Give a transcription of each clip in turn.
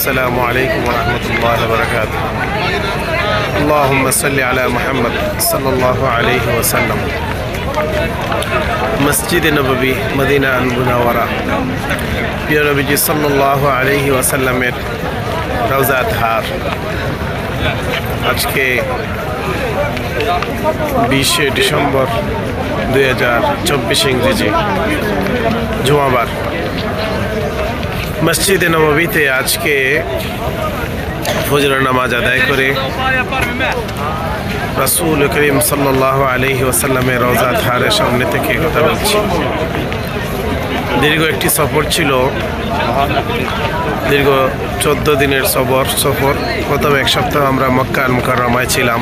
السلام عليكم ورحمة الله وبركاته اللهم صل على محمد صلى الله عليه وسلم مسجد नबवी Medina Munawwara प्रिय नबीजी सल्लल्लाहु अलैहि वसल्लमेर रौजा धार आज के 20 डिसेम्बर 2024 इंग्रेजी जुमाबार मस्जिद नबवीते आज के फजर नामाज अदाय करे रसूल करीम सल्लल्लाहु अलैहि वसल्लमेर रौजा धारेर सामने थेके कथा बोलছি दीर्घ एक सफर छिलो दीर्घ 14 दिनेर सफर प्रथम एक सप्ताह आमरा मक्का आल मुकाररमाय छिलाम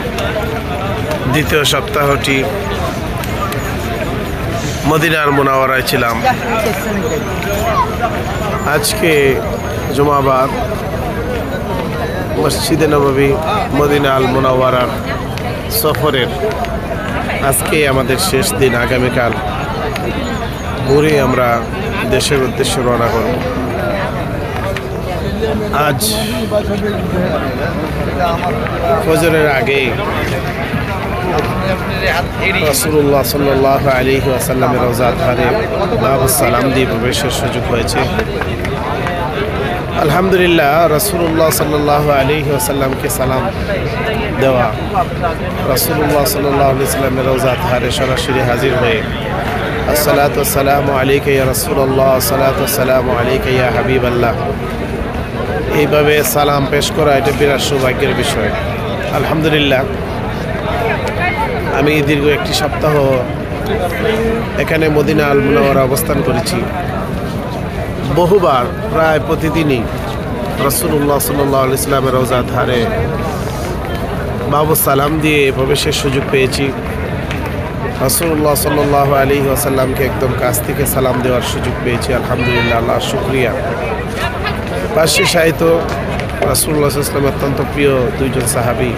द्वितीय सप्ताहटी मदीना आल मुनाव्वराय छिलाम आज के जुमाबार मस्जिद नबवी मदीना आल मुनाव्वरार सफरेर आज के आमादेर शेष दिन आगामीकाल भोरे आमरा देशेर उद्देश्ये रওনা करब आज फजरेर आगे रसूलुल्लाह सल्लल्लाहु अलैहि वसल्लमेर रওজা ধারে বাবুস সালাম দিয়ে প্রবেশের সুযোগ হয়েছে আলহামদুলিল্লাহ रसूलुल्लाह सल्लल्लाहु अलैहि वसल्लम के सलाम देवा रसूलुल्लाह सल्लल्लाहु अलैहि वसल्लमेर रওজা ধারে সরাসরি হাজির হয়ে अस्सलातु वस्सलामु आलैका या रसूलुल्लाह अस्सलातु वस्सलामु आलैका या হাবিবাল্লাহ এইভাবে সালাম পেশ করা এটা বিরাট সৌভাগ্যের বিষয় আলহামদুলিল্লাহ আমি দীর্ঘ একটি সপ্তাহ এখানে মদিনা আল মুনাওয়ারা অবস্থান করেছি বহুবার প্রায় প্রতিদিনই রাসূলুল্লাহ সাল্লাল্লাহু আলাইহি ওয়াসাল্লামের রওজা ধারে বাবু সালাম দিয়ে প্রবেশের সুযোগ পেয়েছি রাসূলুল্লাহ সাল্লাল্লাহু আলাইহি ওয়াসাল্লামকে একদম কাছ থেকে সালাম দেওয়ার সুযোগ পেয়েছি আলহামদুলিল্লাহ আল্লাহর শুকরিয়া পাশে শায়িত রাসূলুল্লাহ সাল্লাল্লাহু আলাইহি ওয়াসাল্লামের অত্যন্ত প্রিয় দুইজন সাহাবী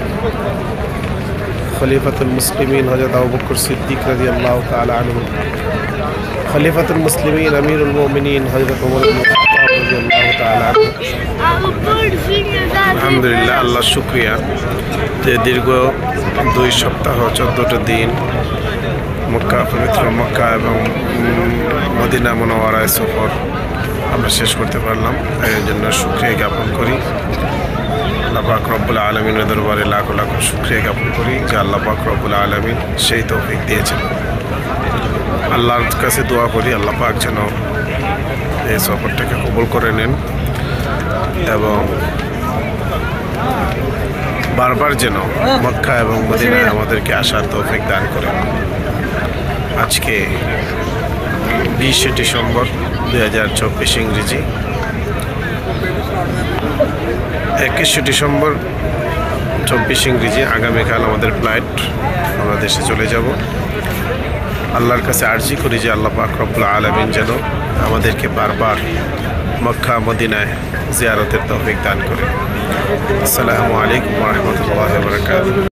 খলিফাতুল মুসলিমিন হযরত আবু বকর সিদ্দিক রাদিয়াল্লাহু তাআলা আনহু খলিফাতুল মুসলিমিন আমিরুল মুমিনিন হযরত ওমর ইবনে খাত্তাব রাদিয়াল্লাহু তাআলা আনহু আলহামদুলিল্লাহ আল্লাহর শুকরিয়া যে দীর্ঘ 2 সপ্তাহ 14টা দিন মক্কা পবিত্র মক্কা এবং মদিনা মুনাওয়ারায় সফর আমরা শেষ করতে পারলাম এর জন্য শুকরিয়া জ্ঞাপন করি আল্লাহ পাক রব্বুল আলামিনের দরবারে লাখ লাখ শুকরিয়া জ্ঞাপন করি যে আল্লাহ পাক রব্বুল আলামিন সেই তৌফিক দিয়েছেন আল্লাহর কাছে দোয়া করি আল্লাহ পাক যেন এই সফরটাকে কবুল করে নেন এবং বারবার যেন মক্কা এবং মদিনায় আমাদেরকে আসার তৌফিক দান করেন আজকে 20 ডিসেম্বর 2024 ইংরেজি 21 ডিসেম্বর 24 ইংরেজি আগামীকাল আমাদের ফ্লাইট আমরা দেশে চলে যাব আল্লাহর কাছে আরজি করি যে আল্লাহ পাক রব্বুল আলামিন যেন আমাদেরকে বারবার মক্কা মদিনায় জিয়ারতের তৌফিক দান করেন আসসালামু আলাইকুম ওয়া রাহমাতুল্লাহি ওয়া বারাকাতুহু।